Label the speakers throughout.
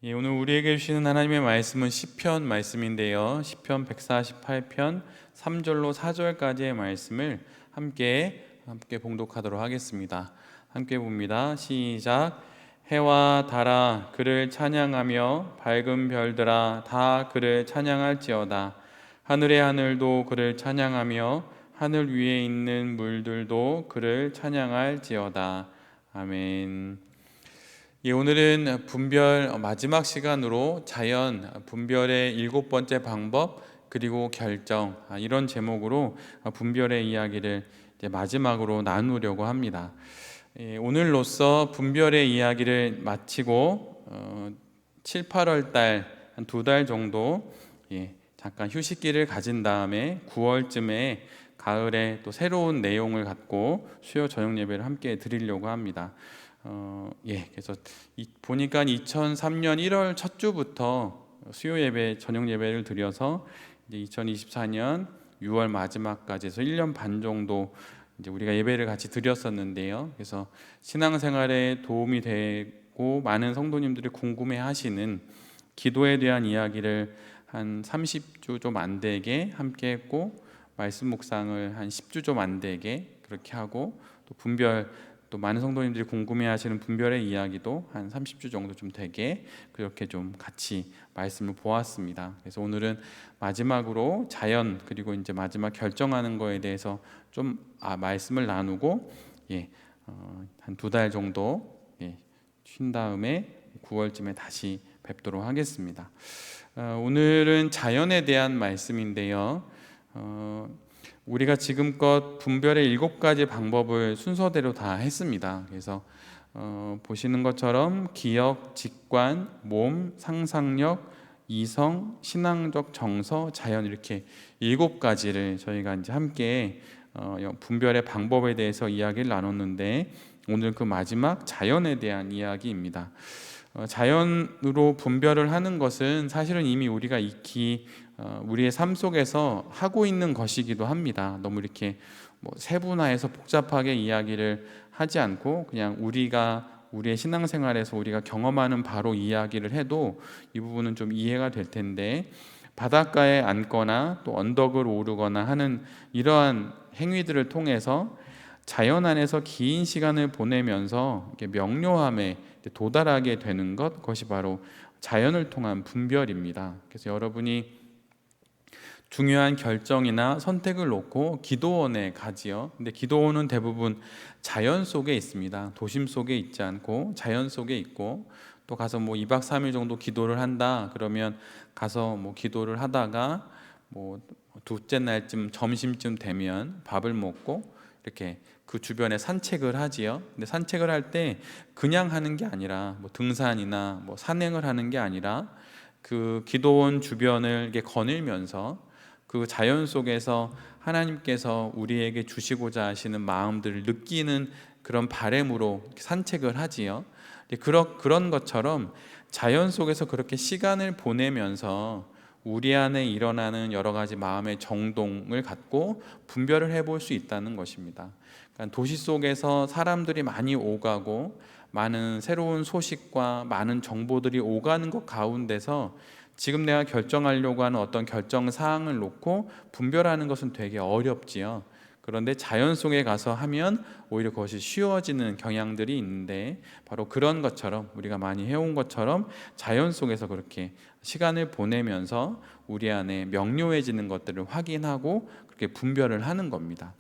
Speaker 1: 오늘 우리에게 주시는 하나님의 말씀은 시편 말씀인데요. 시편 148편 3절로 4절까지의 말씀을 함께 봉독하도록 하겠습니다. 함께 봅니다. 시작. 해와 달아 그를 찬양하며 밝은 별들아 다 그를 찬양할지어다. 하늘의 하늘도 그를 찬양하며 하늘 위에 있는 물들도 그를 찬양할지어다. 아멘. 오늘은 분별 마지막 시간으로 자연 분별의 7번째 방법 그리고 결정, 이런 제목으로 분별의 이야기를 이제 마지막으로 나누려고 합니다. 오늘로써 분별의 이야기를 마치고 7, 8월 달 한 2달 정도 잠깐 휴식기를 가진 다음에 9월쯤에 가을에 또 새로운 내용을 갖고 수요 저녁 예배를 함께 드리려고 합니다. 그래서 보니까 2003년 1월 첫 주부터 수요 예배, 저녁 예배를 드려서 이제 2024년 6월 마지막까지 해서 1년 반 정도 이제 우리가 예배를 같이 드렸었는데요. 그래서 신앙생활에 도움이 되고 많은 성도님들이 궁금해하시는 기도에 대한 이야기를 한 30주 좀 안 되게 함께 했고, 말씀 묵상을 한 10주 좀 안 되게 그렇게 하고, 또 분별, 또 많은 성도님들이 궁금해하시는 분별의 이야기도 한 30주 정도 좀 되게 그렇게 좀 같이 말씀을 보았습니다. 그래서 오늘은 마지막으로 자연 그리고 이제 마지막 결정하는 거에 대해서 좀 말씀을 나누고 한 2달 정도 쉰 다음에 9월쯤에 다시 뵙도록 하겠습니다. 오늘은 자연에 대한 말씀인데요. 우리가 지금껏 분별의 7가지 방법을 순서대로 다 했습니다. 그래서 보시는 것처럼 기억, 직관, 몸, 상상력, 이성, 신앙적 정서, 자연, 이렇게 7가지를 저희가 이제 함께 분별의 방법에 대해서 이야기를 나눴는데, 오늘 그 마지막 자연에 대한 이야기입니다. 자연으로 분별을 하는 것은 사실은 이미 우리가 익히 우리의 삶 속에서 하고 있는 것이기도 합니다. 너무 이렇게 세분화해서 복잡하게 이야기를 하지 않고 그냥 우리의 신앙생활에서 우리가 경험하는 바로 이야기를 해도 이 부분은 좀 이해가 될 텐데, 바닷가에 앉거나 또 언덕을 오르거나 하는 이러한 행위들을 통해서 자연 안에서 긴 시간을 보내면서 명료함에 도달하게 되는 그것이 바로 자연을 통한 분별입니다. 그래서 여러분이 중요한 결정이나 선택을 놓고 기도원에 가지요. 근데 기도원은 대부분 자연 속에 있습니다. 도심 속에 있지 않고 자연 속에 있고, 또 가서 2박 3일 정도 기도를 한다 그러면 가서 기도를 하다가 둘째 날쯤 점심쯤 되면 밥을 먹고 이렇게 그 주변에 산책을 하지요. 근데 산책을 할 때 그냥 하는 게 아니라 등산이나 산행을 하는 게 아니라 그 기도원 주변을 이렇게 거닐면서 그 자연 속에서 하나님께서 우리에게 주시고자 하시는 마음들을 느끼는 그런 바램으로 산책을 하지요. 그런 것처럼 자연 속에서 그렇게 시간을 보내면서 우리 안에 일어나는 여러 가지 마음의 정동을 갖고 분별을 해볼 수 있다는 것입니다. 그러니까 도시 속에서 사람들이 많이 오가고 많은 새로운 소식과 많은 정보들이 오가는 것 가운데서 지금 내가 결정하려고 하는 어떤 결정 사항을 놓고 분별하는 것은 되게 어렵지요. 그런데 자연 속에 가서 하면 오히려 그것이 쉬워지는 경향들이 있는데, 바로 그런 것처럼 우리가 많이 해온 것처럼 자연 속에서 그렇게 시간을 보내면서 우리 안에 명료해지는 것들을 확인하고 그렇게 분별을 하는 겁니다.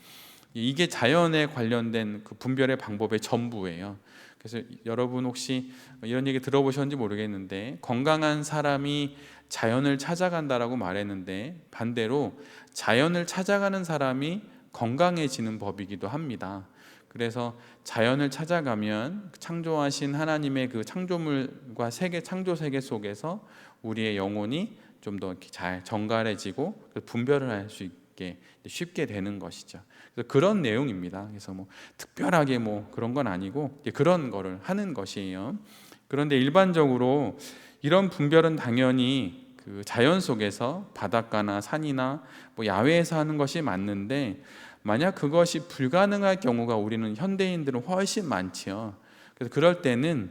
Speaker 1: 이게 자연에 관련된 그 분별의 방법의 전부예요. 그래서 여러분 혹시 이런 얘기 들어보셨는지 모르겠는데, 건강한 사람이 자연을 찾아간다라고 말했는데, 반대로 자연을 찾아가는 사람이 건강해지는 법이기도 합니다. 그래서 자연을 찾아가면 창조하신 하나님의 그 창조물과 창조 세계 속에서 우리의 영혼이 좀 더 잘 정갈해지고 분별을 할 수 있게 쉽게 되는 것이죠. 그래서 그런 내용입니다. 그래서 특별하게 그런 건 아니고 그런 거를 하는 것이에요. 그런데 일반적으로 이런 분별은 당연히 그 자연 속에서 바닷가나 산이나 야외에서 하는 것이 맞는데, 만약 그것이 불가능할 경우가 우리는 현대인들은 훨씬 많지요. 그래서 그럴 때는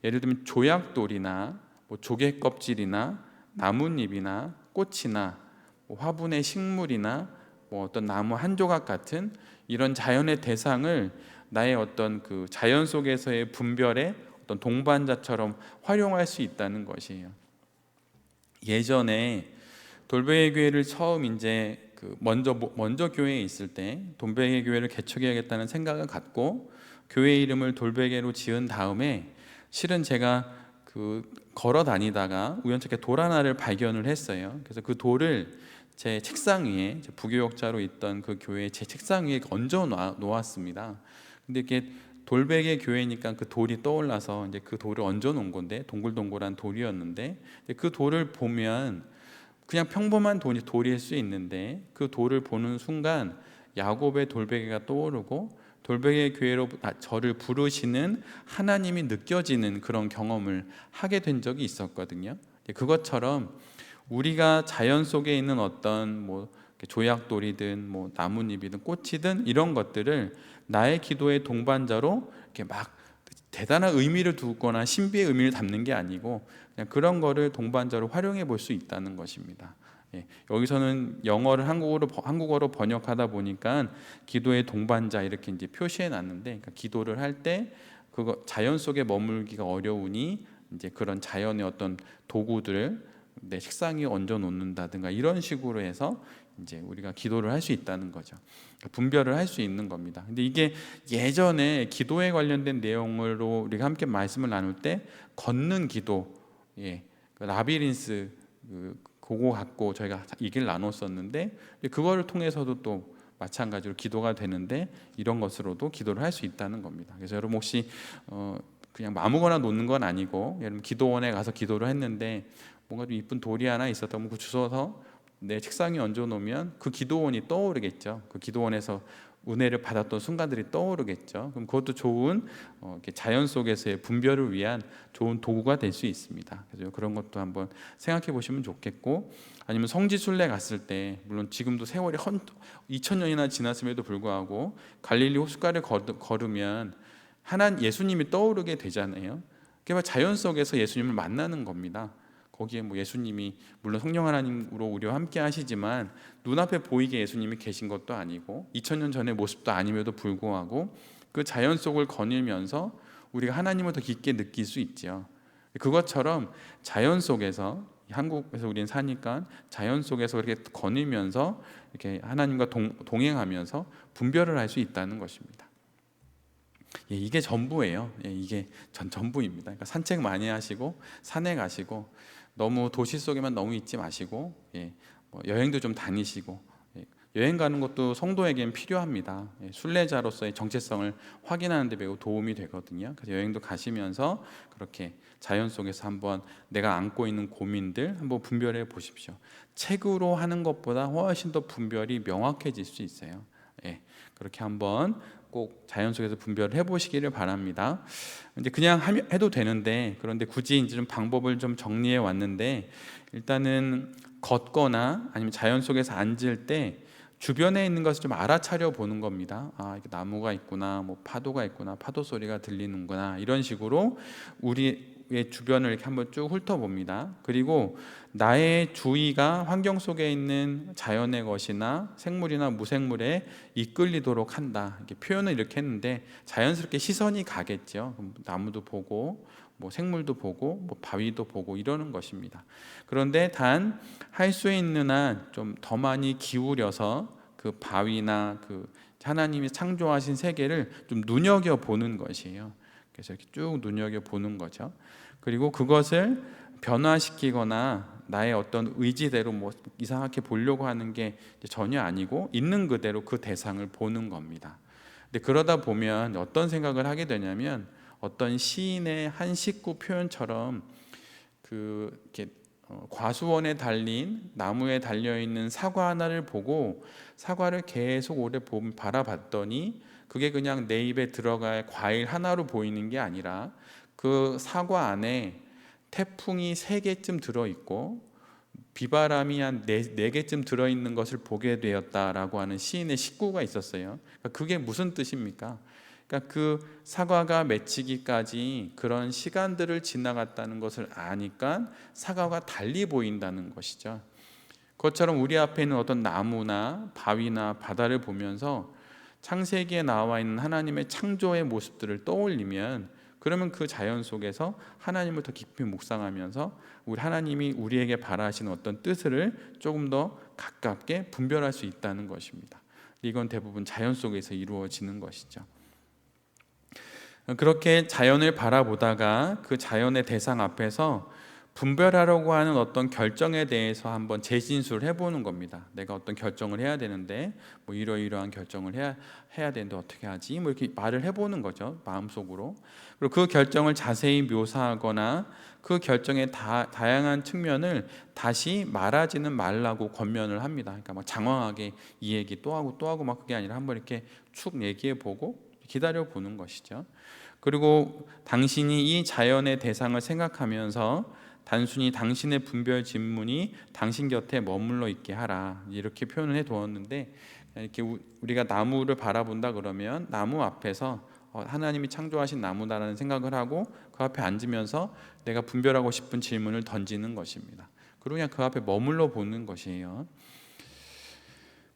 Speaker 1: 예를 들면 조약돌이나 뭐 조개 껍질이나 나뭇잎이나 꽃이나 뭐 화분의 식물이나 뭐 어떤 나무 한 조각 같은 이런 자연의 대상을 나의 어떤 그 자연 속에서의 분별의 어떤 동반자처럼 활용할 수 있다는 것이에요. 예전에 돌베개 교회를 처음 이제 그 먼저 교회에 있을 때 돌베개 교회를 개척해야겠다는 생각을 갖고 교회 이름을 돌베개로 지은 다음에 실은 제가 그 걸어 다니다가 우연찮게 돌 하나를 발견을 했어요. 그래서 그 돌을 제 책상 위에, 부교역자로 있던 그 교회 제 책상 위에 얹어 놓았습니다. 근데 이게 돌베개 교회니까 그 돌이 떠올라서 이제 그 돌을 얹어 놓은 건데, 동글동글한 돌이었는데 그 돌을 보면 그냥 평범한 돌일 수 있는데 그 돌을 보는 순간 야곱의 돌베개가 떠오르고 돌베개 교회로 저를 부르시는 하나님이 느껴지는 그런 경험을 하게 된 적이 있었거든요. 그것처럼 우리가 자연 속에 있는 어떤 뭐 조약돌이든 뭐 나뭇잎이든 꽃이든 이런 것들을 나의 기도의 동반자로 이렇게 막 대단한 의미를 두거나 신비의 의미를 담는 게 아니고 그냥 그런 거를 동반자로 활용해 볼 수 있다는 것입니다. 여기서는 영어를 한국어로 번역하다 보니까 기도의 동반자 이렇게 이제 표시해 놨는데, 그러니까 기도를 할 때 그거 자연 속에 머물기가 어려우니 이제 그런 자연의 어떤 도구들을 내 책상에 얹어 놓는다든가 이런 식으로 해서 이제 우리가 기도를 할 수 있다는 거죠. 분별을 할 수 있는 겁니다. 근데 이게 예전에 기도에 관련된 내용으로 우리가 함께 말씀을 나눌 때 걷는 기도, 그 라비린스 그거 갖고 저희가 얘기를 나눴었는데 그거를 통해서도 또 마찬가지로 기도가 되는데 이런 것으로도 기도를 할 수 있다는 겁니다. 그래서 여러분 혹시 그냥 아무거나 놓는 건 아니고, 여러분 기도원에 가서 기도를 했는데 뭔가 좀 이쁜 돌이 하나 있었다면 그 주워서 내 책상에 얹어 놓으면 그 기도원이 떠오르겠죠. 그 기도원에서 은혜를 받았던 순간들이 떠오르겠죠. 그럼 그것도 좋은 자연 속에서의 분별을 위한 좋은 도구가 될 수 있습니다. 그래서 그런 것도 한번 생각해 보시면 좋겠고, 아니면 성지순례 갔을 때, 물론 지금도 세월이 2000년이나 지났음에도 불구하고 갈릴리 호숫가를 걸으면 예수님이 떠오르게 되잖아요. 그게 자연 속에서 예수님을 만나는 겁니다. 거기에 뭐 예수님이 물론 성령 하나님으로 우리와 함께 하시지만 눈앞에 보이게 예수님이 계신 것도 아니고 2000년 전의 모습도 아님에도 불구하고 그 자연 속을 거닐면서 우리가 하나님을 더 깊게 느낄 수 있죠. 그것처럼 자연 속에서, 한국에서 우리는 사니까 자연 속에서 이렇게 거닐면서 이렇게 하나님과 동행하면서 분별을 할 수 있다는 것입니다. 이게 전부예요. 이게 전부입니다. 그러니까 산책 많이 하시고 산에 가시고 너무 도시 속에만 너무 있지 마시고 뭐 여행도 좀 다니시고, 여행 가는 것도 성도에겐 필요합니다. 순례자로서의 정체성을 확인하는 데 매우 도움이 되거든요. 그래서 여행도 가시면서 그렇게 자연 속에서 한번 내가 안고 있는 고민들 한번 분별해 보십시오. 책으로 하는 것보다 훨씬 더 분별이 명확해질 수 있어요. 그렇게 한번 꼭 자연 속에서 분별을 해보시기를 바랍니다. 이제 그냥 해도 되는데, 그런데 굳이 이제 좀 방법을 좀 정리해 왔는데, 일단은 걷거나 아니면 자연 속에서 앉을 때 주변에 있는 것을 좀 알아차려 보는 겁니다. 이게 나무가 있구나, 뭐 파도가 있구나, 파도 소리가 들리는구나, 이런 식으로 우리의 주변을 이렇게 한번 쭉 훑어봅니다. 그리고 나의 주의가 환경 속에 있는 자연의 것이나 생물이나 무생물에 이끌리도록 한다. 이렇게 표현을 이렇게 했는데 자연스럽게 시선이 가겠죠. 나무도 보고 뭐 생물도 보고 뭐 바위도 보고 이러는 것입니다. 그런데 단 할 수 있는 한 좀 더 많이 기울여서 그 바위나 그 하나님이 창조하신 세계를 좀 눈여겨 보는 것이에요. 그래서 이렇게 쭉 눈여겨 보는 거죠. 그리고 그것을 변화시키거나 나의 어떤 의지대로 뭐 이상하게 보려고 하는 게 전혀 아니고 있는 그대로 그 대상을 보는 겁니다. 근데 그러다 보면 어떤 생각을 하게 되냐면, 어떤 시인의 한 식구 표현처럼 이렇게 과수원에 달린 나무에 달려 있는 사과 하나를 보고 사과를 계속 오래 바라봤더니 그게 그냥 내 입에 들어갈 과일 하나로 보이는 게 아니라 그 사과 안에 태풍이 3개쯤 들어있고 비바람이 한 4개쯤 들어있는 것을 보게 되었다라고 하는 시인의 식구가 있었어요. 그게 무슨 뜻입니까? 그러니까 그러니까 그 사과가 맺히기까지 그런 시간들을 지나갔다는 것을 아니까 사과가 달리 보인다는 것이죠. 그것처럼 우리 앞에 있는 어떤 나무나 바위나 바다를 보면서 창세기에 나와 있는 하나님의 창조의 모습들을 떠올리면, 그러면 그 자연 속에서 하나님을 더 깊이 묵상하면서 우리 하나님이 우리에게 바라시는 어떤 뜻을 조금 더 가깝게 분별할 수 있다는 것입니다. 이건 대부분 자연 속에서 이루어지는 것이죠. 그렇게 자연을 바라보다가 그 자연의 대상 앞에서 분별하려고 하는 어떤 결정에 대해서 한번 재진술을 해보는 겁니다. 내가 어떤 결정을 해야 되는데 뭐 이러이러한 결정을 해야 되는데 어떻게 하지? 뭐 이렇게 말을 해보는 거죠, 마음속으로. 그리고 그 결정을 자세히 묘사하거나 그 결정의 다양한 측면을 다시 말하지는 말라고 권면을 합니다. 그러니까 막 장황하게 이 얘기 또 하고 또 하고 막 그게 아니라 한번 이렇게 축 얘기해 보고 기다려 보는 것이죠. 그리고 당신이 이 자연의 대상을 생각하면서 단순히 당신의 분별 질문이 당신 곁에 머물러 있게 하라, 이렇게 표현을 해 두었는데, 이렇게 우리가 나무를 바라본다 그러면 나무 앞에서 하나님이 창조하신 나무다라는 생각을 하고 그 앞에 앉으면서 내가 분별하고 싶은 질문을 던지는 것입니다. 그리고 그냥 그 앞에 머물러 보는 것이에요.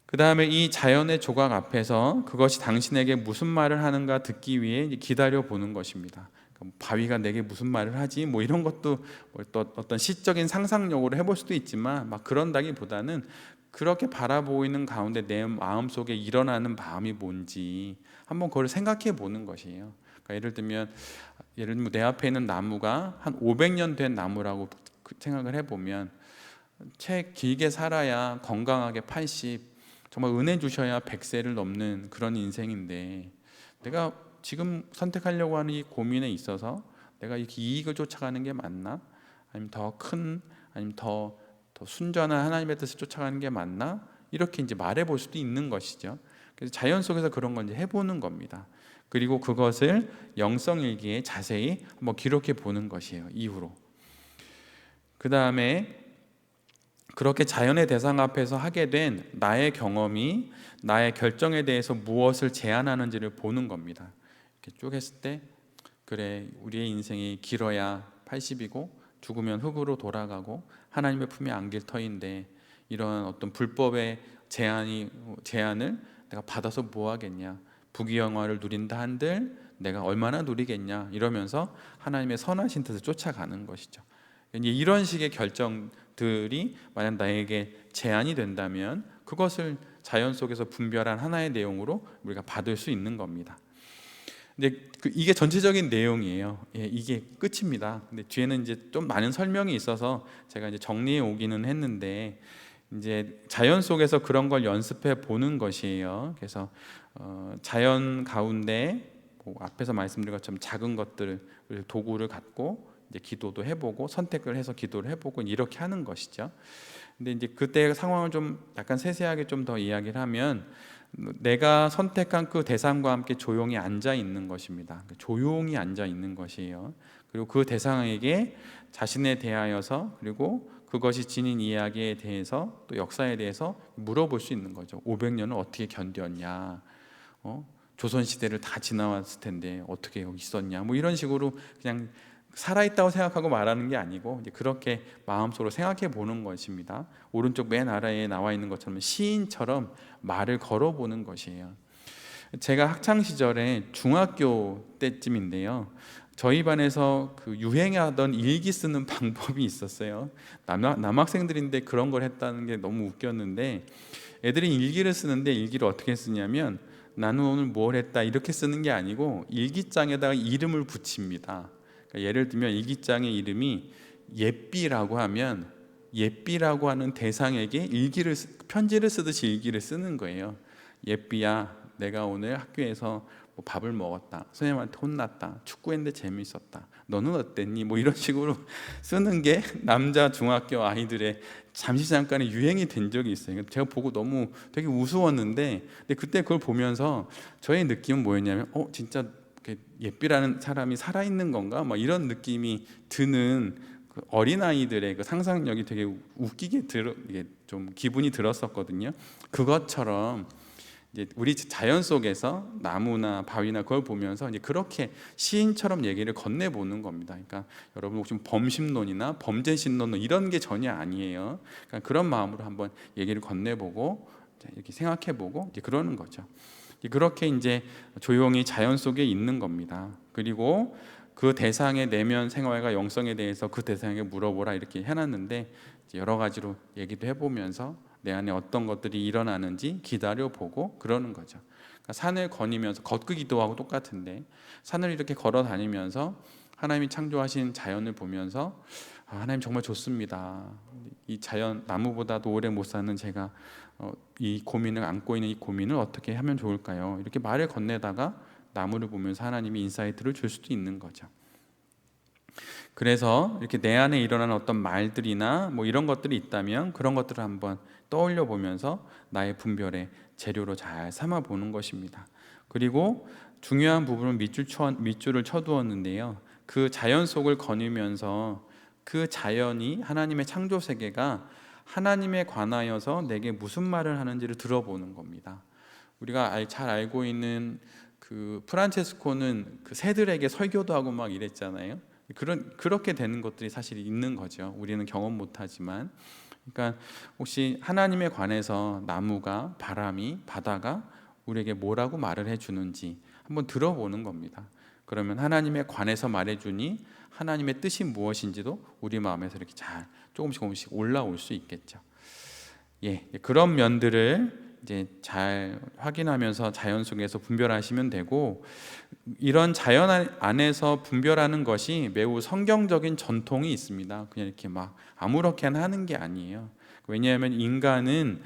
Speaker 1: 그 다음에 이 자연의 조각 앞에서 그것이 당신에게 무슨 말을 하는가 듣기 위해 기다려 보는 것입니다. 바위가 내게 무슨 말을 하지? 뭐 이런 것도 또 어떤 시적인 상상력으로 해볼 수도 있지만 막 그런다기보다는 그렇게 바라보이는 가운데 내 마음속에 일어나는 마음이 뭔지 한번 그걸 생각해 보는 것이에요. 그러니까 예를 들면 내 앞에 있는 나무가 한 500년 된 나무라고 생각을 해보면 책 길게 살아야 건강하게 80, 정말 은혜 주셔야 100세를 넘는 그런 인생인데, 내가 지금 선택하려고 하는 이 고민에 있어서 내가 이렇게 이익을 쫓아가는 게 맞나? 아니면 더 큰, 아니면 더 순전한 하나님의 뜻을 쫓아가는 게 맞나? 이렇게 이제 말해볼 수도 있는 것이죠. 그래서 자연 속에서 그런 걸 이제 해보는 겁니다. 그리고 그것을 영성일기에 자세히 한번 기록해 보는 것이에요, 이후로. 그 다음에 그렇게 자연의 대상 앞에서 하게 된 나의 경험이 나의 결정에 대해서 무엇을 제안하는지를 보는 겁니다. 이렇게 쭉 했을 때, 그래, 우리의 인생이 길어야 80이고 죽으면 흙으로 돌아가고 하나님의 품에 안길 터인데 이런 어떤 불법의 제안을 내가 받아서 뭐 하겠냐, 부귀영화를 누린다 한들 내가 얼마나 누리겠냐, 이러면서 하나님의 선하신 뜻을 쫓아가는 것이죠. 이런 식의 결정들이 만약 나에게 제안이 된다면 그것을 자연 속에서 분별한 하나의 내용으로 우리가 받을 수 있는 겁니다. 근데 이게 전체적인 내용이에요. 예, 이게 끝입니다. 근데 뒤에는 이제 좀 많은 설명이 있어서 제가 이제 정리해 오기는 했는데, 이제 자연 속에서 그런 걸 연습해 보는 것이에요. 그래서 자연 가운데 뭐 앞에서 말씀드린 것처럼 작은 것들을 도구를 갖고 이제 기도도 해보고 선택을 해서 기도를 해보고 이렇게 하는 것이죠. 근데 이제 그때 상황을 좀 약간 세세하게 좀 더 이야기를 하면, 내가 선택한 그 대상과 함께 조용히 앉아 있는 것입니다. 조용히 앉아 있는 것이에요. 그리고 그 대상에게 자신에 대하여서, 그리고 그것이 지닌 이야기에 대해서, 또 역사에 대해서 물어볼 수 있는 거죠. 500년을 어떻게 견뎠냐, 조선시대를 다 지나왔을 텐데 어떻게 여기 있었냐, 뭐 이런 식으로 그냥 살아있다고 생각하고 말하는 게 아니고 이제 그렇게 마음속으로 생각해 보는 것입니다. 오른쪽 맨 아래에 나와 있는 것처럼 시인처럼 말을 걸어보는 것이에요. 제가 학창 시절에 중학교 때쯤인데요, 저희 반에서 그 유행하던 일기 쓰는 방법이 있었어요. 남학생들인데 그런 걸 했다는 게 너무 웃겼는데, 애들이 일기를 쓰는데 일기를 어떻게 쓰냐면 나는 오늘 뭘 했다 이렇게 쓰는 게 아니고 일기장에다가 이름을 붙입니다. 그러니까 예를 들면 일기장의 이름이 예삐라고 하면 예삐라고 하는 대상에게 편지를 쓰듯이 일기를 쓰는 거예요. 예삐야, 내가 오늘 학교에서 뭐 밥을 먹었다, 선생님한테 혼났다, 축구했는데 재밌었다, 너는 어땠니? 뭐 이런 식으로 쓰는 게 남자 중학교 아이들의 잠깐의 유행이 된 적이 있어요. 제가 보고 너무 되게 우스웠는데, 근데 그때 그걸 보면서 저의 느낌은 뭐였냐면 진짜 예삐라는 사람이 살아있는 건가? 막 이런 느낌이 드는, 그 어린아이들의 그 상상력이 되게 웃기게 이게 좀 기분이 들었었거든요. 그것처럼 이제 우리 자연 속에서 나무나 바위나 그걸 보면서 이제 그렇게 시인처럼 얘기를 건네보는 겁니다. 그러니까 여러분 혹시 범심론이나 범죄심론 이런 게 전혀 아니에요. 그러니까 그런 마음으로 한번 얘기를 건네보고 이렇게 생각해보고 이제 그러는 거죠. 그렇게 이제 조용히 자연 속에 있는 겁니다. 그리고 그 대상의 내면 생활과 영성에 대해서 그 대상에게 물어보라 이렇게 해놨는데 여러 가지로 얘기도 해보면서 내 안에 어떤 것들이 일어나는지 기다려보고 그러는 거죠. 그러니까 산을 거니면서 걷기도 하고 똑같은데 산을 이렇게 걸어 다니면서 하나님이 창조하신 자연을 보면서 하나님 정말 좋습니다. 이 자연 나무보다도 오래 못 사는 제가 이 고민을 안고 있는 이 고민을 어떻게 하면 좋을까요? 이렇게 말을 건네다가 나무를 보면서 하나님이 인사이트를 줄 수도 있는 거죠. 그래서 이렇게 내 안에 일어나는 어떤 말들이나 뭐 이런 것들이 있다면 그런 것들을 한번 떠올려 보면서 나의 분별의 재료로 잘 삼아 보는 것입니다. 그리고 중요한 부분은 밑줄을 쳐두었는데요. 그 자연 속을 거니면서 그 자연이 하나님의 창조 세계가 하나님에 관하여서 내게 무슨 말을 하는지를 들어보는 겁니다. 우리가 잘 알고 있는 그 프란체스코는 그 새들에게 설교도 하고 막 이랬잖아요. 그렇게 되는 것들이 사실 있는 거죠. 우리는 경험 못하지만. 그러니까 혹시 하나님에 관해서 나무가, 바람이, 바다가 우리에게 뭐라고 말을 해주는지 한번 들어보는 겁니다. 그러면 하나님에 관해서 말해주니 하나님의 뜻이 무엇인지도 우리 마음에서 이렇게 잘 조금씩 올라올 수 있겠죠. 그런 면들을 이제 잘 확인하면서 자연 속에서 분별하시면 되고, 이런 자연 안에서 분별하는 것이 매우 성경적인 전통이 있습니다. 그냥 이렇게 막 아무렇게나 하는 게 아니에요. 왜냐하면 인간은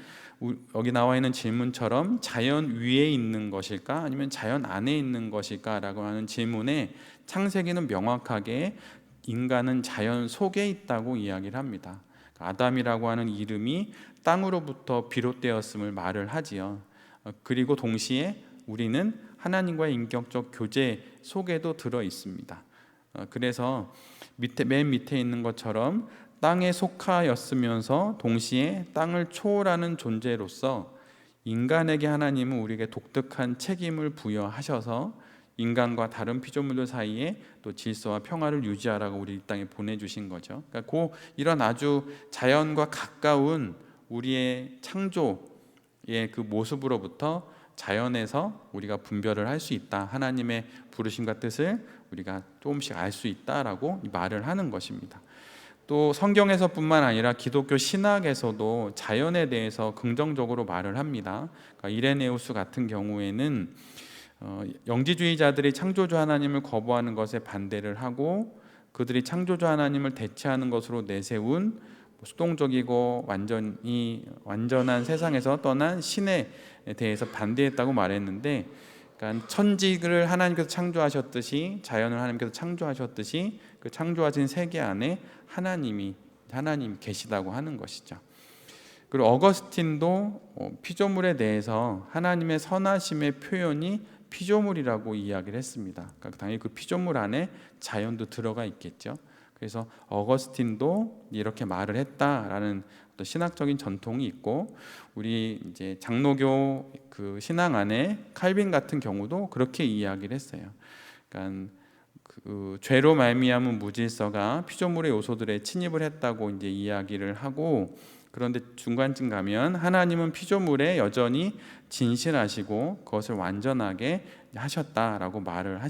Speaker 1: 여기 나와 있는 질문처럼 자연 위에 있는 것일까 아니면 자연 안에 있는 것일까 라고 하는 질문에 창세기는 명확하게 인간은 자연 속에 있다고 이야기를 합니다. 아담이라고 하는 이름이 땅으로부터 비롯되었음을 말을 하지요. 그리고 동시에 우리는 하나님과의 인격적 교제 속에도 들어 있습니다. 그래서 맨 밑에 있는 것처럼 땅에 속하였으면서 동시에 땅을 초월하는 존재로서 인간에게 하나님은 우리에게 독특한 책임을 부여하셔서 인간과 다른 피조물들 사이에 또 질서와 평화를 유지하라고 우리 이 땅에 보내주신 거죠. 그러니까 이런 아주 자연과 가까운 우리의 창조의 그 모습으로부터 자연에서 우리가 분별을 할 수 있다. 하나님의 부르심과 뜻을 우리가 조금씩 알 수 있다라고 말을 하는 것입니다. 또 성경에서뿐만 아니라 기독교 신학에서도 자연에 대해서 긍정적으로 말을 합니다. 그러니까 이레네우스 같은 경우에는 영지주의자들이 창조주 하나님을 거부하는 것에 반대를 하고 그들이 창조주 하나님을 대체하는 것으로 내세운 수동적이고 완전한 세상에서 떠난 신에 대해서 반대했다고 말했는데, 그러니까 천지를 하나님께서 창조하셨듯이 자연을 하나님께서 창조하셨듯이 그 창조하신 세계 안에 하나님 계시다고 하는 것이죠. 그리고 어거스틴도 피조물에 대해서 하나님의 선하심의 표현이 피조물이라고 이야기를 했습니다. 그러니까 당연히 그 피조물 안에 자연도 들어가 있겠죠. 그래서 어거스틴도 이렇게 말을 했다라는 어떤 신학적인 전통이 있고, 우리 이제 장로교 그 신앙 안에 칼빈 같은 경우도 그렇게 이야기를 했어요. 그러니까 그 죄로 말미암은 무질서가 피조물의 요소들에 침입을 했다고 이제 이야기를 하고, 그런데 중간쯤 가면 하나님은 피조물에 여전히 진실하시고 그것을 완전하게 하셨다라고 말을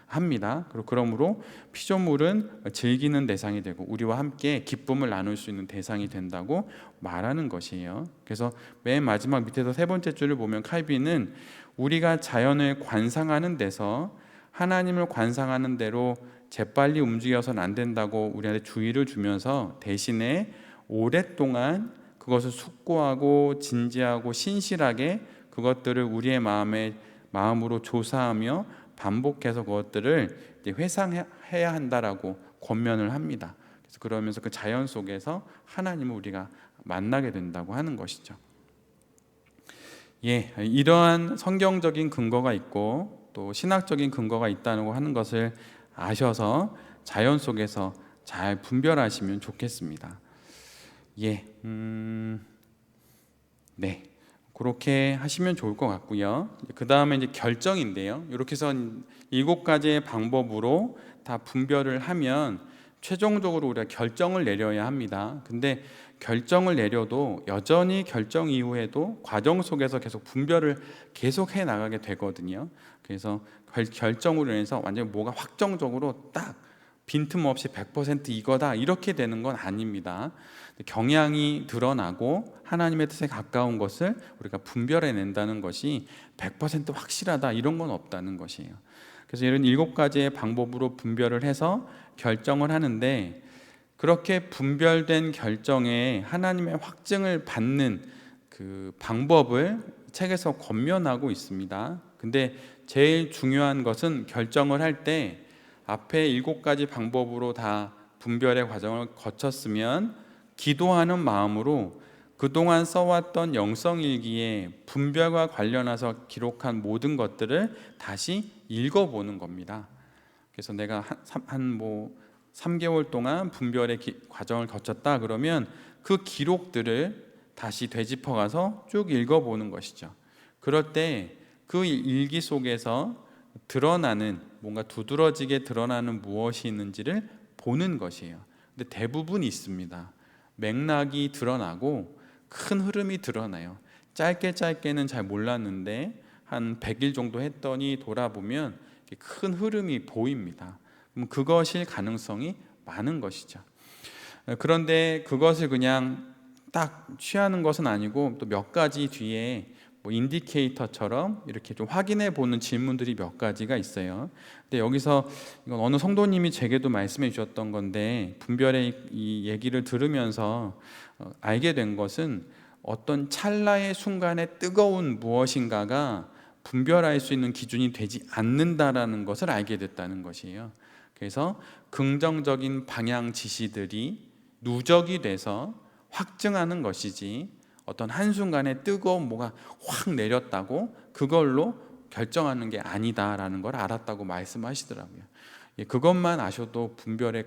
Speaker 1: 합니다. 그러므로 피조물은 즐기는 대상이 되고 우리와 함께 기쁨을 나눌 수 있는 대상이 된다고 말하는 것이에요. 그래서 맨 마지막 밑에서 세 번째 줄을 보면 칼빈은 우리가 자연을 관상하는 데서 하나님을 관상하는 대로 재빨리 움직여서는 안 된다고 우리한테 주의를 주면서 대신에 오랫동안 그것을 숙고하고 진지하고 신실하게 그것들을 우리의 마음으로 조사하며 반복해서 그것들을 회상해야 한다라고 권면을 합니다. 그래서 그러면서 그 자연 속에서 하나님을 우리가 만나게 된다고 하는 것이죠. 이러한 성경적인 근거가 있고 또 신학적인 근거가 있다고 하는 것을 아셔서 자연 속에서 잘 분별하시면 좋겠습니다. 그렇게 하시면 좋을 것 같고요. 그 다음에 이제 결정인데요. 이렇게 해서 7가지의 방법으로 다 분별을 하면 최종적으로 우리가 결정을 내려야 합니다. 근데 결정을 내려도 여전히 결정 이후에도 과정 속에서 계속 분별을 계속 해 나가게 되거든요. 그래서 결정으로 인해서 완전히 뭐가 확정적으로 딱 빈틈없이 100% 이거다 이렇게 되는 건 아닙니다. 경향이 드러나고 하나님의 뜻에 가까운 것을 우리가 분별해낸다는 것이 100% 확실하다 이런 건 없다는 것이에요. 그래서 이런 7가지의 방법으로 분별을 해서 결정을 하는데, 그렇게 분별된 결정에 하나님의 확증을 받는 그 방법을 책에서 권면하고 있습니다. 근데 제일 중요한 것은 결정을 할 때 앞에 7가지 방법으로 다 분별의 과정을 거쳤으면 기도하는 마음으로 그동안 써왔던 영성일기에 분별과 관련해서 기록한 모든 것들을 다시 읽어보는 겁니다. 그래서 내가 한 3개월 동안 분별의 과정을 거쳤다 그러면 그 기록들을 다시 되짚어가서 쭉 읽어보는 것이죠. 그럴 때 그 일기 속에서 드러나는, 뭔가 두드러지게 드러나는 무엇이 있는지를 보는 것이에요. 근데 대부분 있습니다. 맥락이 드러나고 큰 흐름이 드러나요. 짧게는 잘 몰랐는데 한 100일 정도 했더니 돌아보면 큰 흐름이 보입니다. 그럼 그것일 가능성이 많은 것이죠. 그런데 그것을 그냥 딱 취하는 것은 아니고 또 몇 가지 뒤에 인디케이터처럼 이렇게 좀 확인해 보는 질문들이 몇 가지가 있어요. 근데 여기서 이건 어느 성도님이 제게도 말씀해 주셨던 건데, 분별의 이 얘기를 들으면서 알게 된 것은 어떤 찰나의 순간에 뜨거운 무엇인가가 분별할 수 있는 기준이 되지 않는다라는 것을 알게 됐다는 것이에요. 그래서 긍정적인 방향 지시들이 누적이 돼서 확증하는 것이지, 어떤 한순간에 뜨거운 뭐가 확 내렸다고 그걸로 결정하는 게 아니다라는 걸 알았다고 말씀하시더라고요. 그것만 아셔도 분별에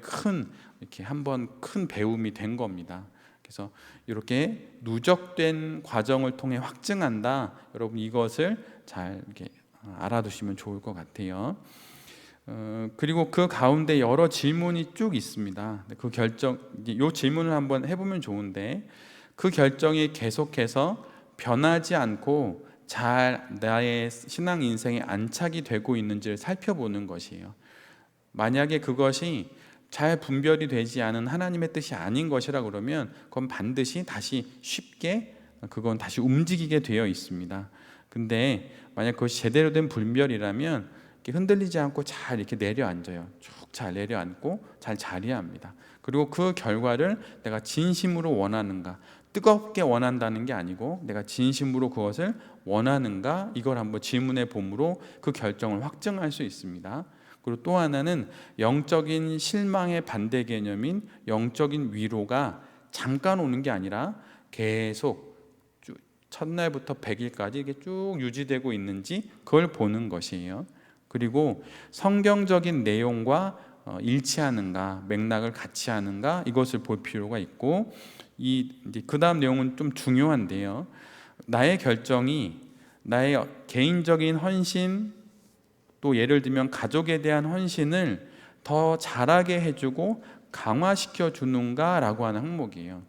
Speaker 1: 이렇게 한번 큰 배움이 된 겁니다. 그래서 이렇게 누적된 과정을 통해 확증한다. 여러분 이것을 잘 이렇게 알아두시면 좋을 것 같아요. 그리고 그 가운데 여러 질문이 쭉 있습니다. 그 결정, 이 질문을 한번 해보면 좋은데, 그 결정이 계속해서 변하지 않고 잘 나의 신앙 인생에 안착이 되고 있는지를 살펴보는 것이에요. 만약에 그것이 잘 분별이 되지 않은 하나님의 뜻이 아닌 것이라 그러면 그건 반드시 다시 쉽게 그건 다시 움직이게 되어 있습니다. 근데 만약 그것이 제대로 된 분별이라면 이렇게 흔들리지 않고 잘 이렇게 내려앉아요. 쭉 잘 내려앉고 잘 자리합니다. 그리고 그 결과를 내가 진심으로 원하는가, 뜨겁게 원한다는 게 아니고 내가 진심으로 그것을 원하는가, 이걸 한번 질문해 봄으로 그 결정을 확증할 수 있습니다. 그리고 또 하나는 영적인 실망의 반대 개념인 영적인 위로가 잠깐 오는 게 아니라 계속 첫날부터 100일까지 이게 쭉 유지되고 있는지 그걸 보는 것이에요. 그리고 성경적인 내용과 일치하는가, 맥락을 같이 하는가, 이것을 볼 필요가 있고, 그 다음 내용은 좀 중요한데요. 나의 결정이 나의 개인적인 헌신, 또 예를 들면 가족에 대한 헌신을 더 잘하게 해주고 강화시켜 주는가라고 하는 항목이에요.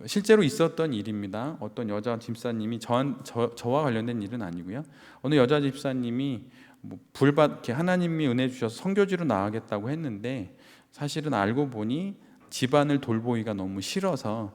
Speaker 1: 실제로 있었던 일입니다. 어떤 여자 집사님이 저와 관련된 일은 아니고요. 어느 여자 집사님이 하나님이 은혜 주셔서 선교지로 나가겠다고 했는데, 사실은 알고 보니 집안을 돌보기가 너무 싫어서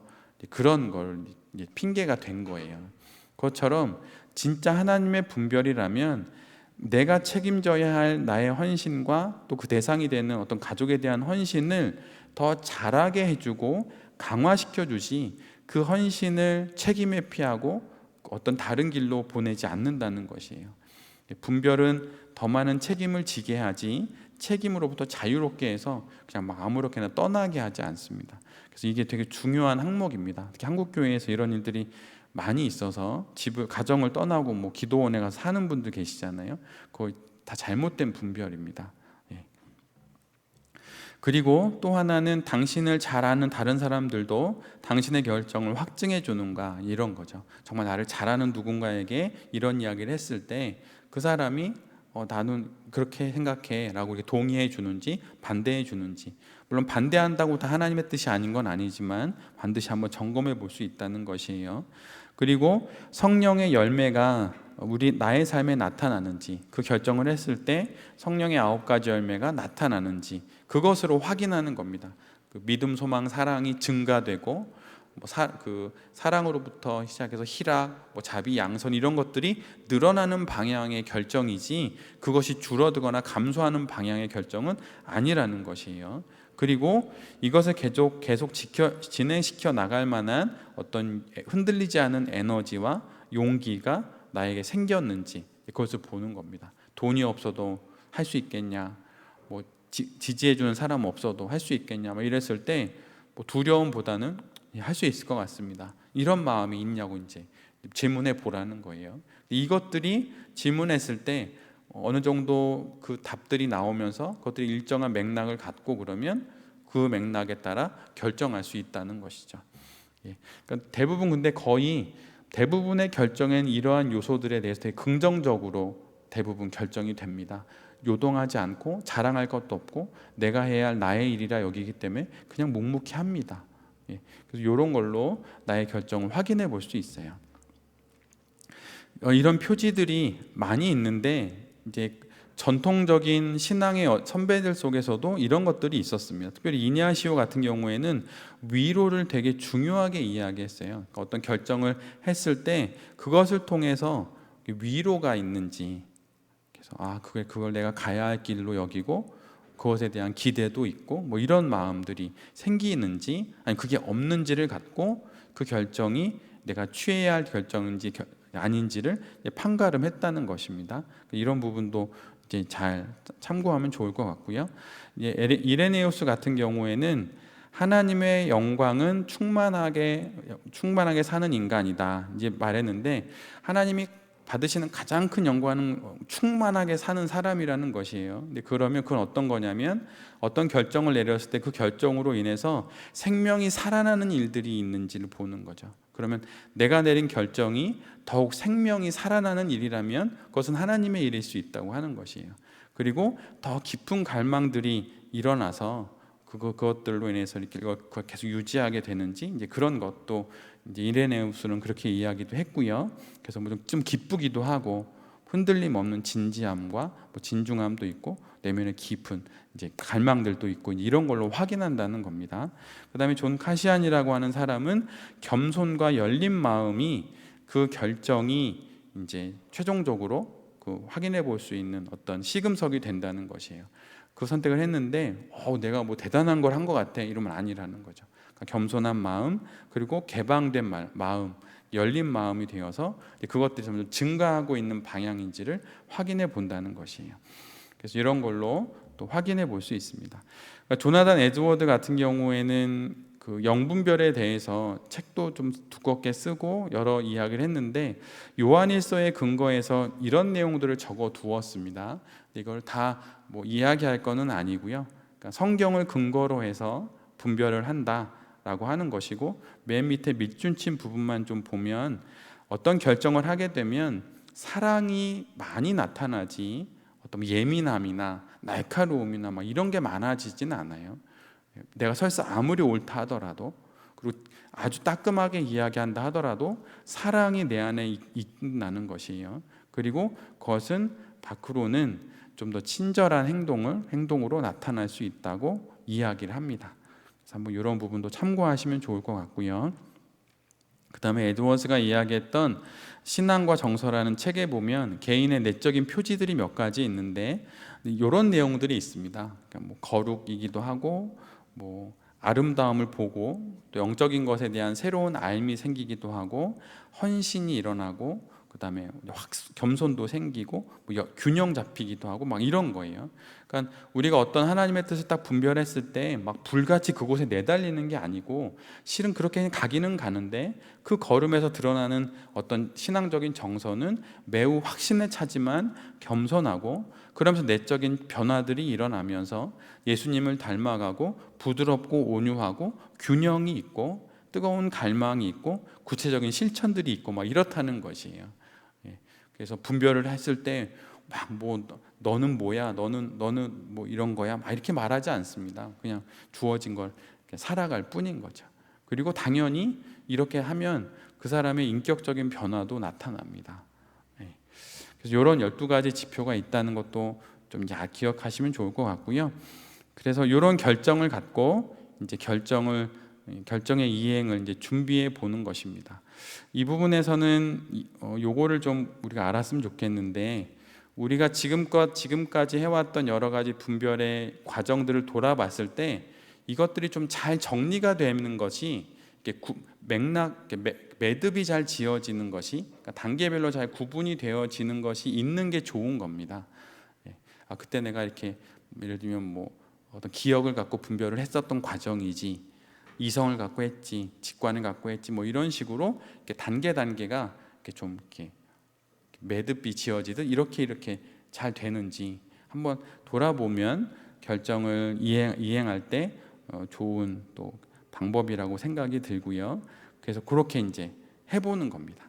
Speaker 1: 그런 걸 핑계가 된 거예요. 그것처럼 진짜 하나님의 분별이라면 내가 책임져야 할 나의 헌신과 또 그 대상이 되는 어떤 가족에 대한 헌신을 더 잘하게 해주고 강화시켜 주지, 그 헌신을 책임에 피하고 어떤 다른 길로 보내지 않는다는 것이에요. 분별은 더 많은 책임을 지게 하지 책임으로부터 자유롭게 해서 그냥 막 아무렇게나 떠나게 하지 않습니다. 그래서 이게 되게 중요한 항목입니다. 특히 한국 교회에서 이런 일들이 많이 있어서 가정을 떠나고 기도원에 가서 사는 분들 계시잖아요. 그거 다 잘못된 분별입니다. 그리고 또 하나는 당신을 잘 아는 다른 사람들도 당신의 결정을 확증해 주는가, 이런 거죠. 정말 나를 잘 아는 누군가에게 이런 이야기를 했을 때 그 사람이 나는 그렇게 생각해 라고 이렇게 동의해 주는지 반대해 주는지, 물론 반대한다고 다 하나님의 뜻이 아닌 건 아니지만 반드시 한번 점검해 볼 수 있다는 것이에요. 그리고 성령의 열매가 나의 삶에 나타나는지, 그 결정을 했을 때 성령의 9가지 열매가 나타나는지 그것으로 확인하는 겁니다. 그 믿음, 소망, 사랑이 증가되고 사랑으로부터 시작해서 희락, 자비, 양선 이런 것들이 늘어나는 방향의 결정이지 그것이 줄어들거나 감소하는 방향의 결정은 아니라는 것이에요. 그리고 이것을 계속 진행시켜 나갈 만한 어떤 흔들리지 않은 에너지와 용기가 나에게 생겼는지 그것을 보는 겁니다. 돈이 없어도 할 수 있겠냐, 지지해주는 사람 없어도 할 수 있겠냐, 이랬을 때 두려움보다는 할 수 있을 것 같습니다, 이런 마음이 있냐고 이제 질문해 보라는 거예요. 이것들이 질문했을 때 어느 정도 그 답들이 나오면서 그것들이 일정한 맥락을 갖고 그러면 그 맥락에 따라 결정할 수 있다는 것이죠. 그러니까 근데 거의 대부분의 결정엔 이러한 요소들에 대해서 되게 긍정적으로 대부분 결정이 됩니다. 요동하지 않고 자랑할 것도 없고 내가 해야 할 나의 일이라 여기기 때문에 그냥 묵묵히 합니다. 그래서 이런 걸로 나의 결정을 확인해 볼 수 있어요. 이런 표지들이 많이 있는데 이제 전통적인 신앙의 선배들 속에서도 이런 것들이 있었습니다. 특별히 이냐시오 같은 경우에는 위로를 되게 중요하게 이야기했어요. 그러니까 어떤 결정을 했을 때 그것을 통해서 위로가 있는지, 그래서 그걸 내가 가야 할 길로 여기고 그것에 대한 기대도 있고 이런 마음들이 생기는지, 아니 그게 없는지를 갖고 그 결정이 내가 취해야 할 결정인지 아닌지를 판가름했다는 것입니다. 이런 부분도 이제 잘 참고하면 좋을 것 같고요. 이레네우스 같은 경우에는 하나님의 영광은 충만하게 사는 인간이다 이제 말했는데, 하나님이 받으시는 가장 큰 영광은 충만하게 사는 사람이라는 것이에요. 근데 그러면 그건 어떤 거냐면 어떤 결정을 내렸을 때 그 결정으로 인해서 생명이 살아나는 일들이 있는지를 보는 거죠. 그러면 내가 내린 결정이 더욱 생명이 살아나는 일이라면 그것은 하나님의 일일 수 있다고 하는 것이에요. 그리고 더 깊은 갈망들이 일어나서 그것들로 인해서 이렇게 계속 유지하게 되는지, 이제 그런 것도 이제 이레네우스는 그렇게 이야기도 했고요. 그래서 좀 기쁘기도 하고 흔들림 없는 진지함과 진중함도 있고 내면의 깊은 이제 갈망들도 있고 이런 걸로 확인한다는 겁니다. 그다음에 존 카시안이라고 하는 사람은 겸손과 열린 마음이 그 결정이 이제 최종적으로 확인해 볼 수 있는 어떤 시금석이 된다는 것이에요. 그 선택을 했는데 내가 대단한 걸 한 것 같아 이러면 아니라는 거죠. 그러니까 겸손한 마음, 그리고 개방된 마음, 열린 마음이 되어서 그것들이 점점 증가하고 있는 방향인지를 확인해 본다는 것이에요. 그래서 이런 걸로 또 확인해 볼 수 있습니다. 그러니까 조나단 에드워드 같은 경우에는 그 영분별에 대해서 책도 좀 두껍게 쓰고 여러 이야기를 했는데 요한일서의 근거에서 이런 내용들을 적어 두었습니다. 이걸 다 이야기할 거는 아니고요. 그러니까 성경을 근거로 해서 분별을 한다라고 하는 것이고, 맨 밑에 밑줄친 부분만 좀 보면 어떤 결정을 하게 되면 사랑이 많이 나타나지 어떤 예민함이나 날카로움이나 이런 게 많아지진 않아요. 내가 설사 아무리 옳다 하더라도, 그리고 아주 따끔하게 이야기한다 하더라도 사랑이 내 안에 있다는 것이에요. 그리고 그것은 밖으로는 좀 더 친절한 행동으로 나타날 수 있다고 이야기를 합니다. 그래서 한번 이런 부분도 참고하시면 좋을 것 같고요. 그 다음에 에드워즈가 이야기했던 신앙과 정서라는 책에 보면 개인의 내적인 표지들이 몇 가지 있는데 이런 내용들이 있습니다. 그러니까 거룩이기도 하고 아름다움을 보고 또 영적인 것에 대한 새로운 알미 생기기도 하고 헌신이 일어나고 그다음에 겸손도 생기고 균형 잡히기도 하고 막 이런 거예요. 그러니까 우리가 어떤 하나님의 뜻을 딱 분별했을 때 막 불같이 그곳에 내달리는 게 아니고 실은 그렇게 가기는 가는데 그 걸음에서 드러나는 어떤 신앙적인 정서는 매우 확신에 차지만 겸손하고, 그러면서 내적인 변화들이 일어나면서 예수님을 닮아가고 부드럽고 온유하고 균형이 있고 뜨거운 갈망이 있고 구체적인 실천들이 있고 막 이렇다는 것이에요. 그래서 분별을 했을 때 막 뭐 너는 뭐야, 너는 뭐 이런 거야, 막 이렇게 말하지 않습니다. 그냥 주어진 걸 살아갈 뿐인 거죠. 그리고 당연히 이렇게 하면 그 사람의 인격적인 변화도 나타납니다. 그래서 이런 12가지 지표가 있다는 것도 좀 기억하시면 좋을 것 같고요. 그래서 이런 결정을 갖고 이제 결정의 이행을 이제 준비해 보는 것입니다. 이 부분에서는 요거를 좀 우리가 알았으면 좋겠는데, 우리가 지금까지 해왔던 여러 가지 분별의 과정들을 돌아봤을 때 이것들이 좀 잘 정리가 되는 것이 매듭이 잘 지어지는 것이, 그러니까 단계별로 잘 구분이 되어지는 것이 있는 게 좋은 겁니다. 그때 내가 이렇게 예를 들면 뭐 어떤 기억을 갖고 분별을 했었던 과정이지, 이성을 갖고 했지, 직관을 갖고 했지, 뭐 이런 식으로 이렇게 단계가 이렇게 좀 이렇게 매듭이 지어지듯 이렇게 잘 되는지 한번 돌아보면 결정을 이행할 때 좋은 또 방법이라고 생각이 들고요. 그래서 그렇게 이제 해보는 겁니다.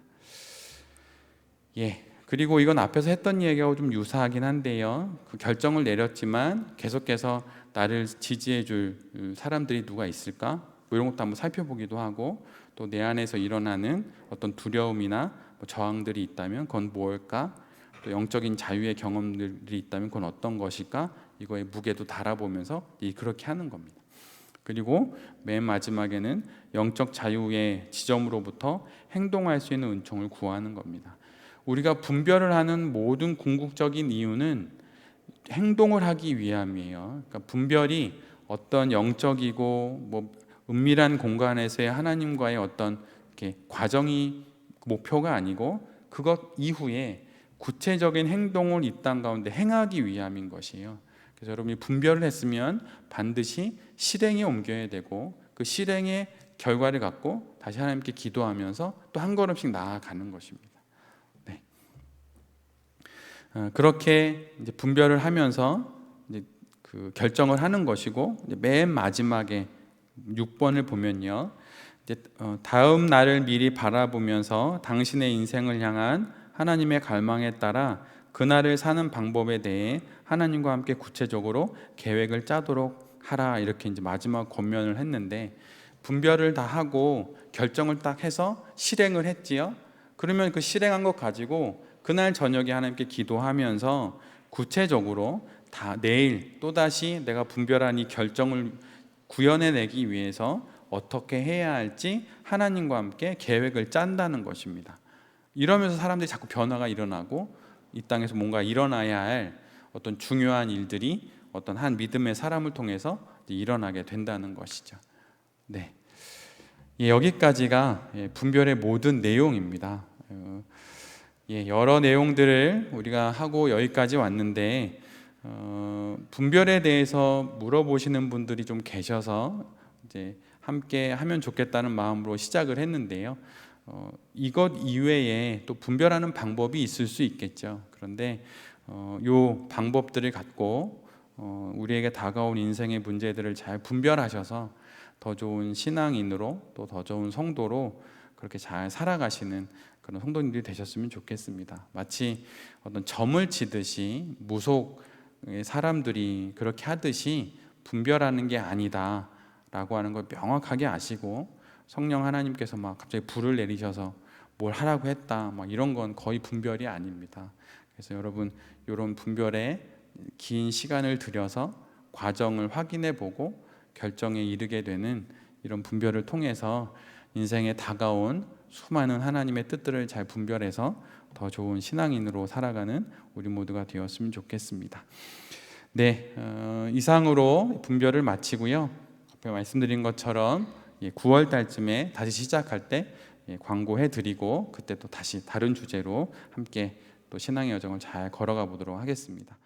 Speaker 1: 그리고 이건 앞에서 했던 얘기하고 좀 유사하긴 한데요. 그 결정을 내렸지만 계속해서 나를 지지해 줄 사람들이 누가 있을까? 뭐 이런 것도 한번 살펴보기도 하고, 또 내 안에서 일어나는 어떤 두려움이나 저항들이 있다면 그건 뭘까? 또 영적인 자유의 경험들이 있다면 그건 어떤 것일까? 이거의 무게도 달아보면서 그렇게 하는 겁니다. 그리고 맨 마지막에는 영적 자유의 지점으로부터 행동할 수 있는 은총을 구하는 겁니다. 우리가 분별을 하는 모든 궁극적인 이유는 행동을 하기 위함이에요. 그러니까 분별이 어떤 영적이고 뭐 은밀한 공간에서의 하나님과의 어떤 이렇게 과정이 목표가 아니고, 그것 이후에 구체적인 행동을 이 땅 가운데 행하기 위함인 것이에요. 그래서 여러분이 분별을 했으면 반드시 실행에 옮겨야 되고, 그 실행의 결과를 갖고 다시 하나님께 기도하면서 또 한 걸음씩 나아가는 것입니다. 그렇게 이제 분별을 하면서 이제 그 결정을 하는 것이고, 이제 맨 마지막에 6번을 보면요, 이제 다음 날을 미리 바라보면서 당신의 인생을 향한 하나님의 갈망에 따라 그날을 사는 방법에 대해 하나님과 함께 구체적으로 계획을 짜도록 하라, 이렇게 이제 마지막 권면을 했는데, 분별을 다 하고 결정을 딱 해서 실행을 했지요. 그러면 그 실행한 것 가지고 그날 저녁에 하나님께 기도하면서 구체적으로 내일 또다시 내가 분별한 이 결정을 구현해내기 위해서 어떻게 해야 할지 하나님과 함께 계획을 짠다는 것입니다. 이러면서 사람들이 자꾸 변화가 일어나고 이 땅에서 뭔가 일어나야 할 어떤 중요한 일들이 어떤 한 믿음의 사람을 통해서 일어나게 된다는 것이죠. 여기까지가 분별의 모든 내용입니다. 여러 내용들을 우리가 하고 여기까지 왔는데, 분별에 대해서 물어보시는 분들이 좀 계셔서 이제 함께 하면 좋겠다는 마음으로 시작을 했는데요. 이것 이외에 또 분별하는 방법이 있을 수 있겠죠. 그런데 요 방법들을 갖고 우리에게 다가온 인생의 문제들을 잘 분별하셔서 더 좋은 신앙인으로, 또 더 좋은 성도로 그렇게 잘 살아가시는 그런 성도님들이 되셨으면 좋겠습니다. 마치 어떤 점을 치듯이 무속의 사람들이 그렇게 하듯이 분별하는 게 아니다 라고 하는 걸 명확하게 아시고, 성령 하나님께서 막 갑자기 불을 내리셔서 뭘 하라고 했다 막 이런 건 거의 분별이 아닙니다. 그래서 여러분, 이런 분별에 긴 시간을 들여서 과정을 확인해 보고 결정에 이르게 되는 이런 분별을 통해서 인생에 다가온 수많은 하나님의 뜻들을 잘 분별해서 더 좋은 신앙인으로 살아가는 우리 모두가 되었으면 좋겠습니다. 이상으로 분별을 마치고요. 앞에 말씀드린 것처럼 9월 달쯤에 다시 시작할 때 광고해 드리고 그때 또 다시 다른 주제로 함께 또 신앙의 여정을 잘 걸어가 보도록 하겠습니다.